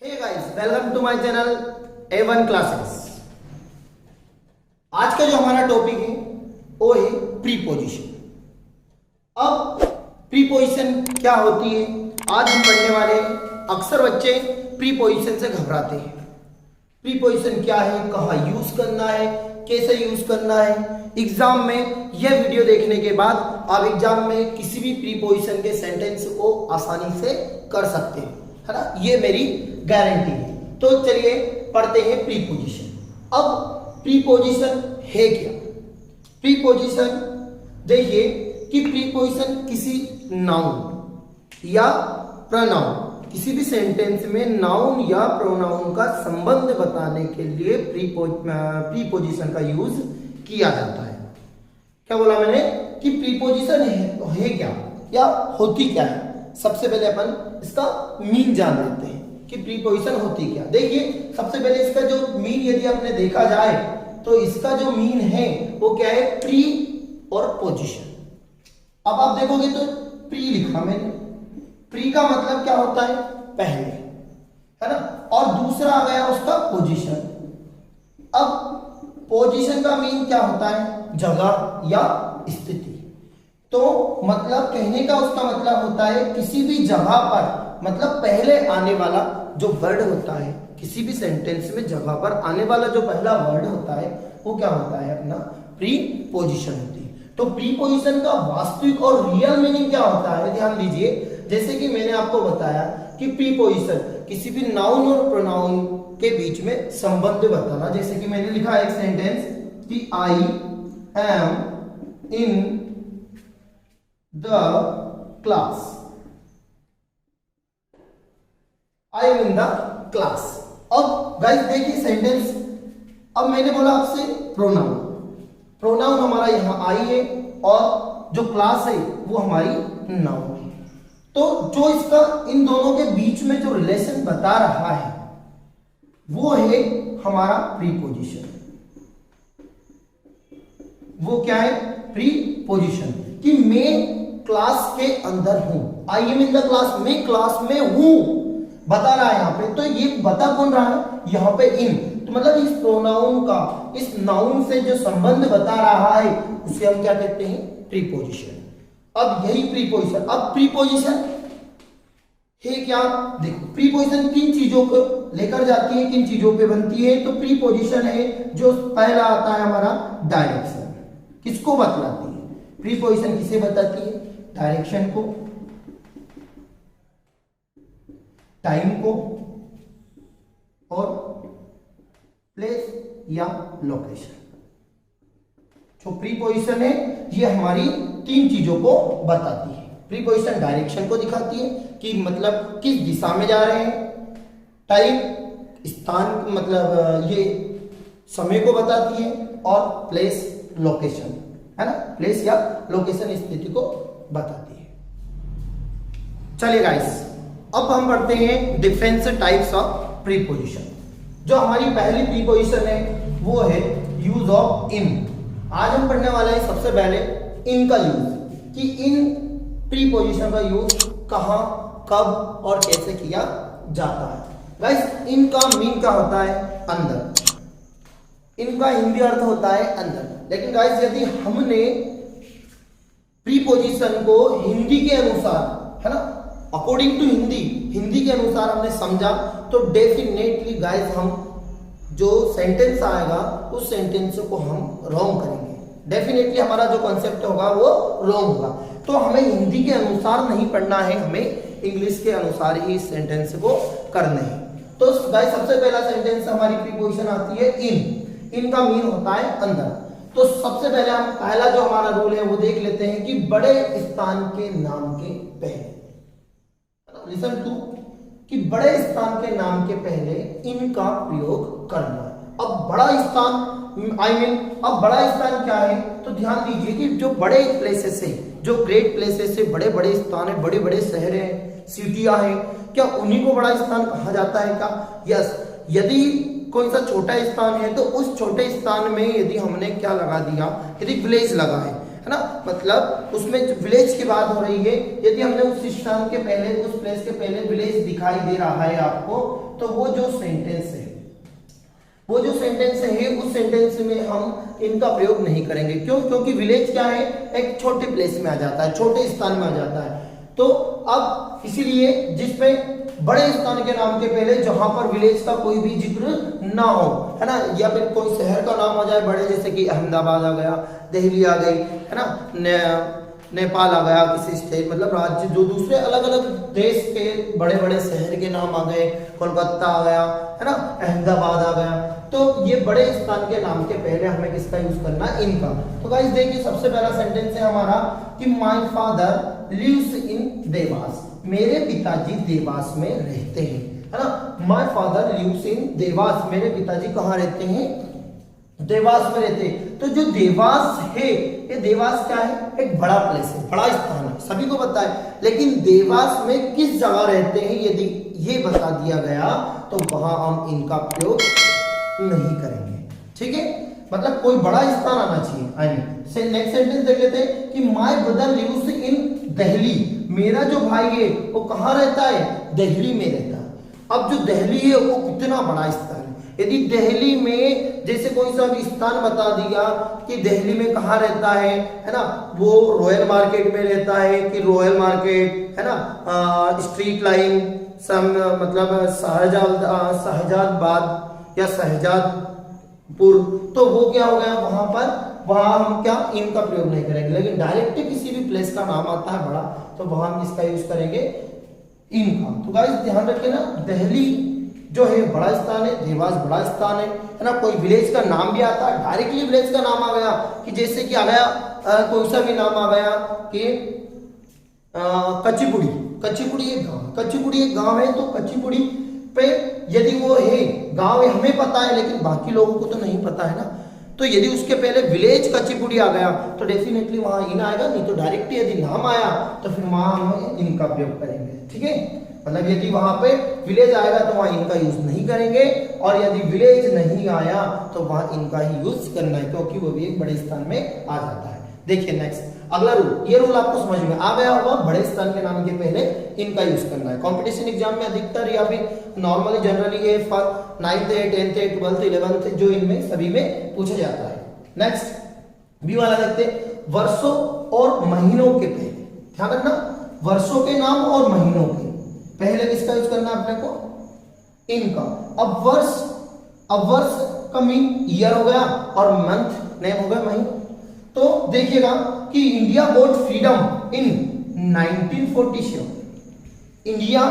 Hey guys, welcome to my channel A1 classes. आज का जो हमारा टॉपिक है वो है प्रीपोजिशन। अब प्रीपोजिशन क्या होती है आज हम पढ़ने वाले हैं। अक्सर बच्चे प्रीपोजिशन से घबराते हैं। प्रीपोजिशन क्या है, कहाँ यूज करना है, कैसे यूज करना है। एग्जाम में यह वीडियो देखने के बाद आप एग्जाम में किसी भी प्रीपोजिशन के सेंटेंस को आसानी से कर सकते हैं, है ना। ये मेरी गारंटी है। तो चलिए पढ़ते हैं प्रीपोजिशन। अब प्रीपोजिशन है क्या? प्रीपोजिशन देखिए कि प्रीपोजिशन किसी नाउन या प्रोनाउन, किसी भी सेंटेंस में नाउन या प्रोनाउन का संबंध बताने के लिए प्रीपोजिशन का यूज किया जाता है। क्या बोला मैंने कि प्रीपोजिशन है क्या या होती क्या है। सबसे पहले अपन इसका मीन जान लेते हैं कि प्रीपोजिशन होती क्या। देखिए सबसे पहले इसका जो मीन यदि आपने देखा जाए तो इसका जो मीन है वो क्या है, प्री और पोजिशन। अब आप देखोगे तो प्री लिखा मैंने, प्री का मतलब क्या होता है, पहले, है ना। और दूसरा आ गया उसका पोजीशन। अब पोजीशन का मीन क्या होता है, जगह या स्थिति। तो मतलब कहने का उसका मतलब होता है किसी भी जगह पर, मतलब पहले आने वाला जो वर्ड होता है किसी भी सेंटेंस में जगह पर आने वाला जो पहला वर्ड होता है वो क्या होता है, अपना प्रीपोजिशन होती है। तो प्रीपोजिशन का वास्तविक और रियल मीनिंग क्या होता है, ध्यान दीजिए। जैसे कि मैंने आपको बताया कि प्रीपोजिशन किसी भी नाउन और प्रोनाउन के बीच में संबंध बताना। जैसे कि मैंने लिखा एक सेंटेंस कि I am in the class, I am in the class. अब गाइस देखिए सेंटेंस, अब मैंने बोला आपसे प्रोनाउन, प्रोनाउन हमारा यहां आई है और जो क्लास है वो हमारी नाउन है। तो जो इसका इन दोनों के बीच में जो रिलेशन बता रहा है वो है हमारा प्रीपोजिशन। वो क्या है, प्रीपोजिशन, कि मैं क्लास के अंदर हूं। I am in the class, मैं क्लास में हूं बता रहा है यहाँ पे। तो ये बता कौन रहा है, यहाँ पे इन, तो मतलब इस प्रोनाउन का इस नाउन से जो संबंध बता रहा है उसे हम क्या कहते हैं, प्रीपोजिशन। अब यही प्रीपोजिशन, अब प्रीपोजिशन है क्या, देखो प्रीपोजिशन किन चीजों को लेकर जाती है, किन चीजों पे बनती है। तो प्रीपोजिशन है जो पहला आता है हमारा डायरेक्शन, किसको बतलाती है, प्रीपोजिशन किसे बताती है, डायरेक्शन को, टाइम को और प्लेस या लोकेशन। जो प्रीपोजिशन है ये हमारी तीन चीजों को बताती है। प्रीपोजिशन डायरेक्शन को दिखाती है कि मतलब किस दिशा में जा रहे हैं, टाइम स्थान मतलब ये समय को बताती है, और प्लेस लोकेशन, है ना, प्लेस या लोकेशन स्थिति को बताती है। चलिए गाइस अब हम पढ़ते हैं डिफरेंट टाइप्स ऑफ प्रीपोजिशन। जो हमारी पहली प्रीपोजिशन है वो है यूज ऑफ इन। आज हम पढ़ने वाले हैं सबसे पहले इन का यूज, कि इन प्रीपोजिशन का यूज कहां, कब और कैसे किया जाता है। गाइस इनका मीन क्या होता है, अंदर। इनका हिंदी अर्थ होता है अंदर। लेकिन गाइस यदि हमने प्रीपोजिशन को हिंदी के अनुसार, है ना, अकॉर्डिंग टू हिंदी के अनुसार हमने समझा तो डेफिनेटली गाइस हम जो सेंटेंस आएगा उस सेंटेंस को हम रॉन्ग करेंगे। डेफिनेटली हमारा जो कॉन्सेप्ट होगा वो रॉन्ग होगा। तो हमें हिंदी के अनुसार नहीं पढ़ना है, हमें इंग्लिश के अनुसार ही इस सेंटेंस को करना है। तो गाइस सबसे पहला सेंटेंस हमारी प्रीपोजिशन आती है इन। इन का मीन होता है अंदर। तो सबसे पहले हम पहला जो हमारा रूल है वो देख लेते हैं कि बड़े स्थान के नाम के पहले, लिसन टू, कि बड़े स्थान के नाम के पहले इन का प्रयोग करना। अब बड़ा स्थान अब बड़ा स्थान क्या है, तो ध्यान दीजिए कि जो बड़े प्लेसेस है, जो ग्रेट प्लेसेस है, बड़े बड़े स्थान है, बड़े बड़े शहर हैं, सिटियां हैं, क्या उन्हीं को बड़ा स्थान कहा जाता है क्या? यस। यदि कोई सा छोटा स्थान है तो उस छोटे स्थान में यदि हमने क्या लगा दिया, यदि विलेज लगा है है ना, मतलब उसमें विलेज की बात हो रही है। यदि हमने उस स्थान के पहले, उस प्लेस के पहले विलेज दिखाई दे रहा है आपको, तो वो जो सेंटेंस है, वो जो सेंटेंस है उस सेंटेंस में हम इनका प्रयोग नहीं करेंगे। क्यों? क्योंकि विलेज क्या है, एक छोटे प्लेस में आ जाता है, छोटे स्थान में आ जाता है। तो अब इसीलिए जिसमें बड़े स्थान के नाम के पहले जहां पर विलेज का कोई भी जिक्र ना हो, है ना, या फिर कोई शहर का नाम आ जाए बड़े, जैसे कि अहमदाबाद आ गया, दिल्ली आ गई, है ना, नेपाल आ गया, किसी स्टेट मतलब राज्य, जो दूसरे अलग अलग देश के बड़े बड़े शहर के नाम आ गए, कोलकाता आ गया, है ना, अहमदाबाद आ गया, तो ये बड़े स्थान के नाम के पहले हमें किसका यूज करना है, इनका। तो गाइस देखिए सबसे पहला सेंटेंस है हमारा कि my father lives in Dewas, मेरे पिताजी देवास में रहते हैं, है ना। My father lives in Dewas, मेरे पिताजी कहाँ रहते हैं, देवास में रहते हैं। तो जो देवास है, ये देवास क्या है, एक बड़ा प्लेस है, बड़ा स्थान है, सभी को पता है। लेकिन देवास में किस जगह रहते हैं यदि ये बता दिया गया तो वहां हम इनका प्रयोग नहीं करेंगे, ठीक है। मतलब कोई बड़ा स्थान आना चाहिए। आइए नेक्स्ट सेंटेंस देख लेते हैं कि my brother lives in Delhi, मेरा जो भाई है वो कहाँ रहता है, दिल्ली में रहता है। अब जो दिल्ली है वो कितना बड़ा स्थान है। यदि दिल्ली में जैसे कोई सा भी स्थान बता दिया कि दिल्ली में कहाँ रहता है ना, वो रॉयल मार्केट में रहता है कि रॉयल मार्केट, है ना, स्ट्रीट लाइन सम, मतलब शहजादबाद या शहजादपुर, तो वो क्या हो गया वहां पर, वहां हम क्या इनका प्रयोग नहीं करेंगे। लेकिन डायरेक्ट किसी भी प्लेस का नाम आता है बड़ा, तो वहां हम इसका यूज करेंगे इनका। तो गाइस ध्यान रखें ना, दिल्ली जो है बड़ा स्थान है, देवास बड़ा स्थान है ना। कोई विलेज का नाम भी आता है, डायरेक्टली विलेज का नाम आ गया कि जैसे कि आ गया कोई सा भी नाम आ गया कि कच्चीपुड़ी, कच्चीपुड़ी एक गांव, कच्चीपुड़ी एक गांव है, तो कच्चीपुड़ी पे यदि वो है गांव है, हमें पता है लेकिन बाकी लोगों को तो नहीं पता है ना। तो यदि उसके पहले विलेज कच्चीपुड़ी आ गया तो डेफिनेटली वहां इन आएगा, नहीं तो डायरेक्टली यदि नाम आया तो फिर वहां हम इनका प्रयोग करेंगे, ठीक है। मतलब यदि वहां पे विलेज आएगा तो वहां इनका यूज नहीं करेंगे, और यदि विलेज नहीं आया तो वहां इनका ही यूज करना है, क्योंकि वो भी एक बड़े स्थान में आ जाता है। देखिए नेक्स्ट अगला रूल, ये रूल आपको समझ में आ गया होगा, बड़े स्थान के नाम के पहले इनका यूज करना है। कंपटीशन एग्जाम में अधिकतर या फिर नॉर्मली जनरली ये 9th 10th 12th 11th जो इनमें सभी में पूछा जाता है। नेक्स्ट बी वाला देखते हैं, वर्षों और महीनों के पहले, ध्यान रखना, वर्षों के नाम और महीनों के पहले किसका यूज करना है अपने को, इनका। अब वर्ष का मीन ईयर हो गया और मंथ नेम हो गया महीना। तो देखिएगा कि India got freedom in 1947, India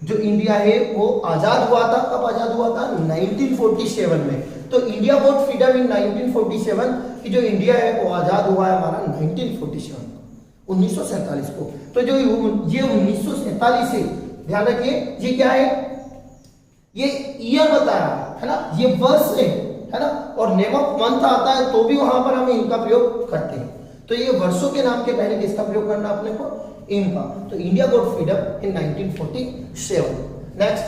जो इंडिया है वो आजाद हुआ था, कब आजाद हुआ था, 1947 में। तो इंडिया गॉट फ्रीडम इन 1947 की जो इंडिया है वो आजाद हुआ है हमारा 1947 1947 को। तो जो ये 1947 से, ध्यान रखिए ये क्या है, ये ईयर बता रहा है ना, ये वर्ष है ना, और नेम ऑफ मंथ आता है तो भी वहां पर हम इनका प्रयोग करते हैं। तो ये वर्षों के नाम के पहले किसका प्रयोग करना अपने को, इनका। तो India got freedom in 1947। Next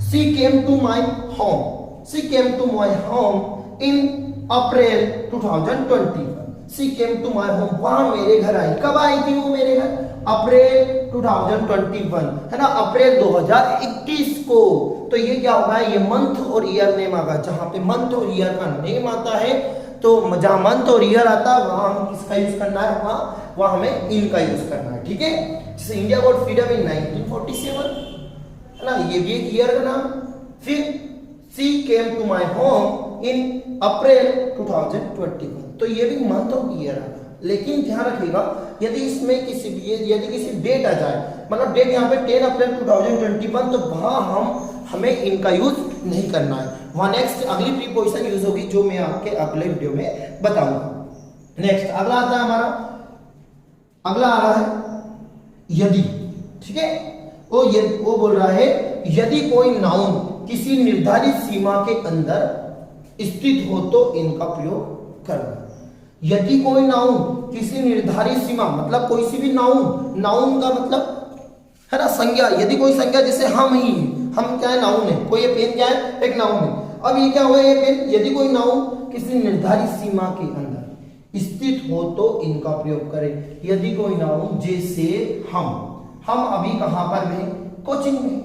she came to my home, she came to my home in April 2021, she came to my home, वहां मेरे घर आई, कब आई थी वो मेरे घर, अप्रैल 2021, है ना, अप्रैल 2021 को। तो ये क्या होगा, ये मंथ और ईयर नेम आगा, जहां पे मंथ और ईयर का नेम आता है, तो जहां मंथ और ईयर आता है वहां हम किसका यूज करना है, वहां हमें इनका यूज करना है, ठीक है। जैसे इंडिया गॉट फ्रीडम इन 1947, है ना, ये भी एक ईयर का नाम। फिर she came to my home in April 2021, तो ये भी मंथ और ईयर आगा। लेकिन ध्यान रखिएगा यदि इसमें यदि किसी डेट आ जाए, मतलब डेट यहाँ पे 10 अप्रैल 2021, तो वहां हमें इनका यूज नहीं करना है, वहां नेक्स्ट अगली प्रीपोजिशन यूज होगी जो मैं आपके अगले वीडियो में बताऊंगा। नेक्स्ट अगला आता है हमारा, अगला आ रहा है यदि, ठीक है। वो बोल रहा है यदि कोई नाउन किसी निर्धारित सीमा के अंदर स्थित हो तो इनका प्रयोग करना। यदि कोई नाउन किसी निर्धारित सीमा, मतलब कोई सी भी नाउन का मतलब है ना संज्ञा, यदि कोई संज्ञा जैसे हम क्या है, नाउन है, कोई ये पेन क्या है, एक नाउन है। अब ये क्या हुआ, ये पेन, यदि कोई नाउन किसी निर्धारित सीमा के अंदर स्थित हो तो इनका प्रयोग करें। यदि कोई नाउन जैसे हम अभी कहां पर हैं, कोचिंग में,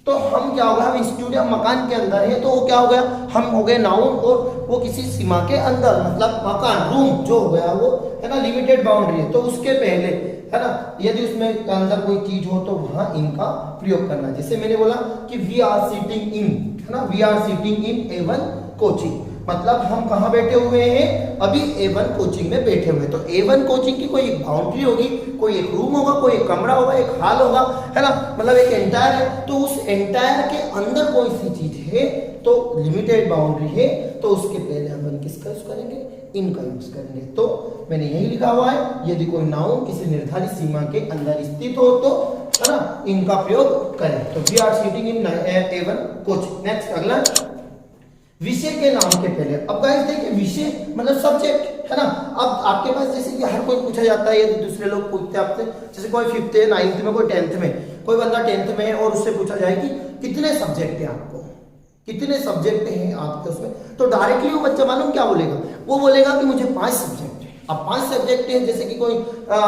तो हम क्या होगा, हम इंस्टीट्यूट या मकान के अंदर है, तो वो क्या हो गया, हम हो गए नाउन, और वो किसी सीमा के अंदर मतलब मकान, रूम जो हो गया वो है ना लिमिटेड बाउंड्री है, तो उसके पहले है ना यदि उसमें अंदर कोई चीज हो तो वहां इनका प्रयोग करना। जैसे मैंने बोला कि वी आर सिटिंग इन, है ना, we are sitting in A1 coaching, मतलब हम कहाँ बैठे हुए हैं, अभी A1 कोचिंग में बैठे हुए हैं। तो A1 कोचिंग की कोई एक बाउंड्री होगी, कोई एक रूम होगा, कोई एक कमरा होगा, एक हॉल होगा, है ना, मतलब एक एंटायर है, तो उस एंटायर के अंदर कोई सी चीज है तो लिमिटेड बाउंड्री है, तो उसके पहले अपन किसका यूज करेंगे, इनका यूज करेंगे। तो मैंने यही लिखा हुआ है, यदि कोई नाउन किसी निर्धारित सीमा के अंदर स्थित हो तो है ना इनका प्रयोग करें। तो we are sitting in A1 coaching. Next अगला, विषय के नाम के पहले, अब गाइस देखिए विषय मतलब सब्जेक्ट, है ना। अब आपके पास जैसे कि हर कोई पूछा जाता है, यदि दूसरे लोग पूछते हैं आपसे, जैसे कोई 5th है, 9th में, कोई 10th में, कोई बंदा 10th में है और उससे पूछा जाए कि कितने सब्जेक्ट है आपको, कितने सब्जेक्ट हैं आपके उसमें, तो डायरेक्टली वो बच्चा मालूम क्या बोलेगा, वो बोलेगा कि मुझे 5 सब्जेक्ट है। अब 5 सब्जेक्ट है, जैसे कि कोई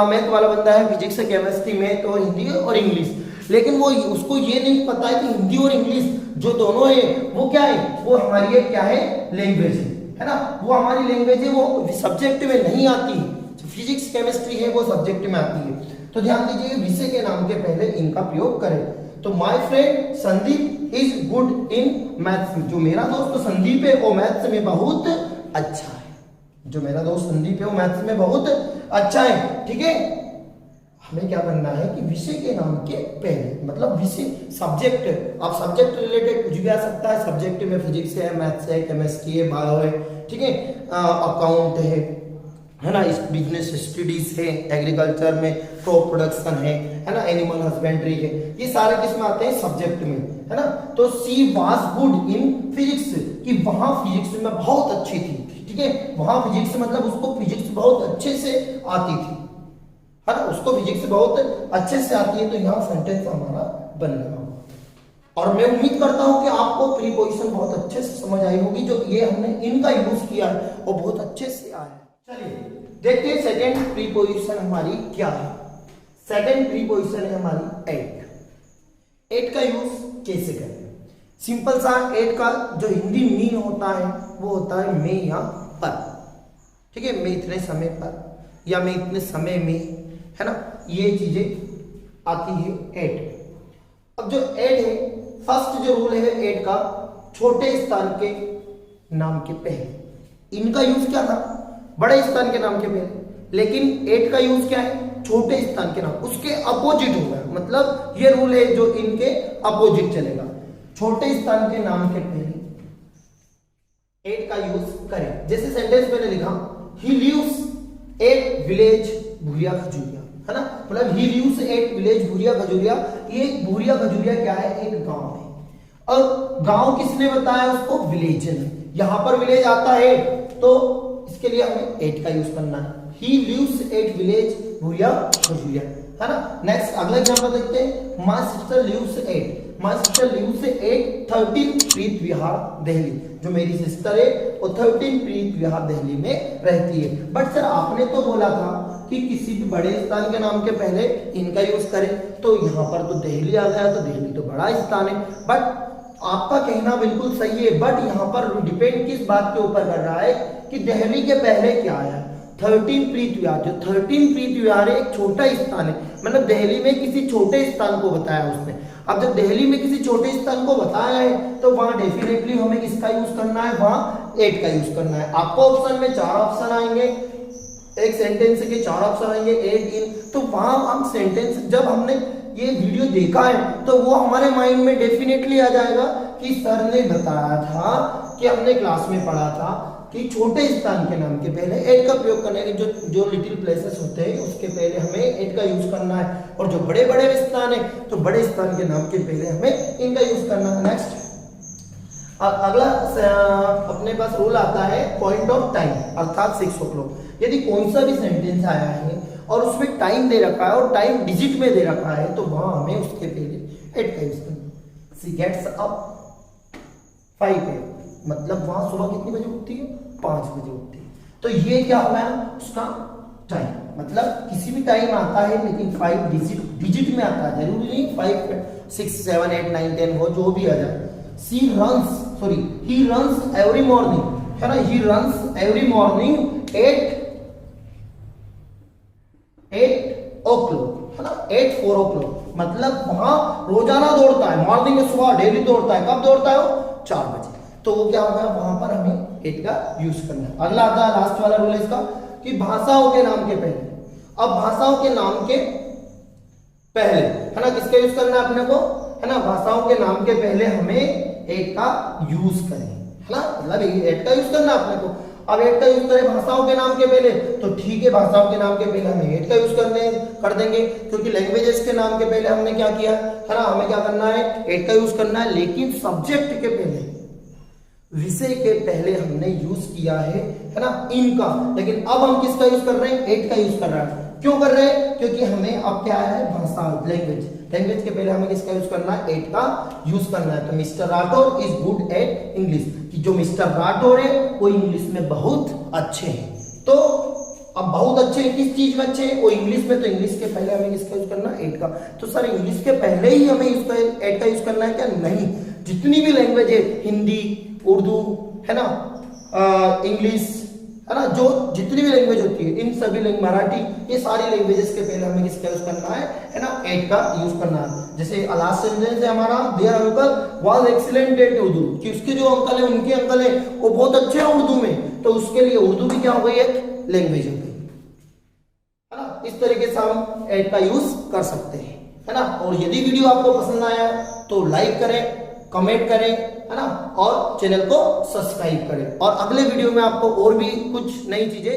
मैथ वाला बंदा है, फिजिक्स, केमिस्ट्री, मैथ और हिंदी और इंग्लिश, लेकिन वो उसको ये नहीं पता है कि हिंदी और इंग्लिश जो दोनों है वो क्या है, वो हमारी एक क्या है, लैंग्वेज है ना, वो हमारी लैंग्वेज है, वो सब्जेक्ट में नहीं आती। फिजिक्स केमिस्ट्री है वो सब्जेक्ट में आती है। तो ध्यान दीजिए विषय के नाम के पहले इनका प्रयोग करें। तो my friend Sandeep is good in maths, जो मेरा दोस्त संदीप है वो मैथ्स में बहुत अच्छा है, जो मेरा दोस्त संदीप है वो मैथ्स में बहुत अच्छा है। ठीक है, हमें क्या करना है कि विषय के नाम के पहले, मतलब विषय सब्जेक्ट, आप सब्जेक्ट रिलेटेड कुछ भी आ सकता है, सब्जेक्ट में फिजिक्स है, मैथ्स है, केमिस्ट्री है, बायो है, ठीक है, अकाउंट है ना, बिजनेस स्टडीज है, एग्रीकल्चर में क्रॉप प्रोडक्शन है ना, एनिमल हस्बेंड्री है, ये सारे किसमें आते हैं, सब्जेक्ट में, है ना। तो she was good in physics, कि वहां फिजिक्स में बहुत अच्छी थी, ठीक है, वहां फिजिक्स मतलब उसको फिजिक्स बहुत अच्छे से आती थी, है ना, उसको फिजिक्स बहुत अच्छे से आती है। तो यहाँ सेंटेंस हमारा बन गया। और मैं उम्मीद करता हूं कि आपको प्रीपोजिशन बहुत अच्छे से समझ आई होगी, जो ये हमने इनका यूज किया है और बहुत अच्छे से आया है। चलिए देखते हैं सेकंड प्रीपोजिशन हमारी क्या है। सेकंड प्रीपोजिशन है हमारी एट। एट का यूज कैसे करें, सिंपल सा, एट का जो हिंदी मीन होता है वो होता है मैं या पर, ठीक है, मैं इतने समय पर या मैं इतने समय में, है ना, ये चीजें आती है एट। अब जो एट है, फर्स्ट जो रूल है एट का, छोटे स्थान के नाम के पहले। इनका यूज क्या था, बड़े स्थान के नाम के पहले, लेकिन एट का यूज क्या है, छोटे स्थान के नाम, उसके अपोजिट होगा, मतलब ये रूल है जो इनके अपोजिट चलेगा। छोटे स्थान के नाम के पहले एट का यूज करें। जैसे सेंटेंस मैंने लिखा, he lives at village Bhuriya Khajuriya, है ना, मतलब he lives at village Bhuriya Khajuriya. ये भूरिया खजूरिया क्या है, एक गांव है, और गांव किसने बताया उसको, विलेज ने। यहां पर विलेज आता है तो इसके लिए हमें एट का यूज करना है, he lives at village Bhuriya Khajuriya, है ना। नेक्स्ट अगला एग्जांपल देखते हैं, my sister lives at, my sister lives at 13 Preet Vihar Delhi, जो मेरी सिस्टर है वो 13 प्रीत विहार दिल्ली में रहती है। बट सर आपने तो बोला था कि किसी भी बड़े स्थान के नाम के पहले इनका यूज करें, तो यहाँ पर तो दिल्ली आ गया, तो दिल्ली तो बड़ा स्थान है। बट आपका कहना बिल्कुल सही है, बट यहाँ पर डिपेंड किस बात के ऊपर कर रहा है कि दिल्ली के पहले क्या आया, 13 प्रीत विहार। जो 13 प्रीत विहार है एक छोटा स्थान है, मतलब दिल्ली में किसी छोटे स्थान को बताया उसने। अब जब दिल्ली में किसी छोटे स्थान को बताया है तो वहां डेफिनेटली हमें किसका यूज करना है, वहां एट का यूज करना है। आपको ऑप्शन में 4 ऑप्शन आएंगे, एक सेंटेंस के 4 ऑप्शन आएंगे, एट इन, तो वहां हम सेंटेंस, जब हमने ये वीडियो देखा है तो वो हमारे माइंड में डेफिनेटली आ जाएगा कि सर ने बताया था, कि हमने क्लास में पढ़ा था कि छोटे स्थान के नाम के पहले एट का प्रयोग करना है, जो लिटिल प्लेसेस होते हैं उसके पहले हमें एट का यूज करना है, और जो बड़े बड़े स्थान है तो बड़े स्थान के नाम के पहले हमें इनका यूज करना है। नेक्स्ट अगला अपने पास रूल आता है पॉइंट ऑफ टाइम, अर्थात 6 o'clock। यदि कौन सा भी सेंटेंस आया है और उसमें टाइम दे रखा है और टाइम डिजिट में दे रखा है, तो वहां हमें उसके पहले एट का यूज करना। सी गेट्स अप 5 AM, मतलब वहां सुबह कितनी बजे उठती है, 5 बजे उठते हैं। तो ये क्या हुआ उसका टाइम, मतलब किसी भी टाइम आता है लेकिन 5 डिजिट में आता है, जरूरी नहीं 5 6 7 8 9 10 वो जो भी आ जाए। ही रन्स एवरी मॉर्निंग, है ना, he runs every morning 8 o'clock, है ना, 4 o'clock, मतलब वहां रोजाना दौड़ता है, मॉर्निंग में सुबह डेली दौड़ता है। कब दौड़ता है वो? 4 बजे। तो वो क्या होगा, वहां पर हमें 8 का यूज करना है। अगला आता है लास्ट वाला रूल है इसका कि भाषाओं के नाम के पहले। अब भाषाओं के नाम के पहले, है ना, किसका यूज करना है अपने को, है ना, भाषाओं के नाम के पहले हमें 8 का यूज करें, है ना, मतलब 8 का यूज करना अपने को। अब 8 का यूज करें भाषाओं के नाम के पहले, तो ठीक है, भाषाओं के नाम के पहले हमें 8 का यूज कर देंगे, क्योंकि लैंग्वेजेस के नाम के पहले हमने क्या किया, है ना, हमें क्या करना है, 8 का यूज करना है। लेकिन सब्जेक्ट के पहले, विषय के पहले हमने यूज किया है ना, इनका। लेकिन अब हम किसका यूज कर रहे हैं? 8 का यूज कर रहे हैं। क्यों कर रहे हैं? क्योंकि हमें अब क्या है, भाषा, लैंग्वेज के पहले हमें किसका यूज करना है? 8 का यूज करना है। तो mister Rathore is good at English, कि जो मिस्टर राठौर है वो इंग्लिश में बहुत अच्छे हैं। तो अब बहुत अच्छे हैं, किस चीज में अच्छे हैं? वो इंग्लिश में। तो इंग्लिश के पहले हमें किसका यूज करना है? 8 का। तो सर इंग्लिश के पहले ही हमें इसका 8 का यूज करना है क्या? नहीं, जितनी भी लैंग्वेज है, हिंदी, उर्दू, है ना, इंग्लिश, है ना, जो जितनी भी लैंग्वेज होती है, इन सभी मराठी, ये सारी लैंग्वेजेस के पहले हमें किसका यूज करना है ना, 8 का यूज करना है। जैसे लास्ट सेंटेंस है हमारा, their uncle was excellent at Urdu, कि उसके जो अंकल है, उनके अंकल है वो बहुत अच्छे हैं उर्दू में, तो उसके लिए उर्दू भी क्या हो गई, एक लैंग्वेज हो गई, है ना। इस तरीके से हम 8 का यूज कर सकते हैं, है ना। और यदि वीडियो आपको पसंद आया तो लाइक करें, कमेंट करें, है ना, और चैनल को सब्सक्राइब करें। और अगले वीडियो में आपको और भी कुछ नई चीजें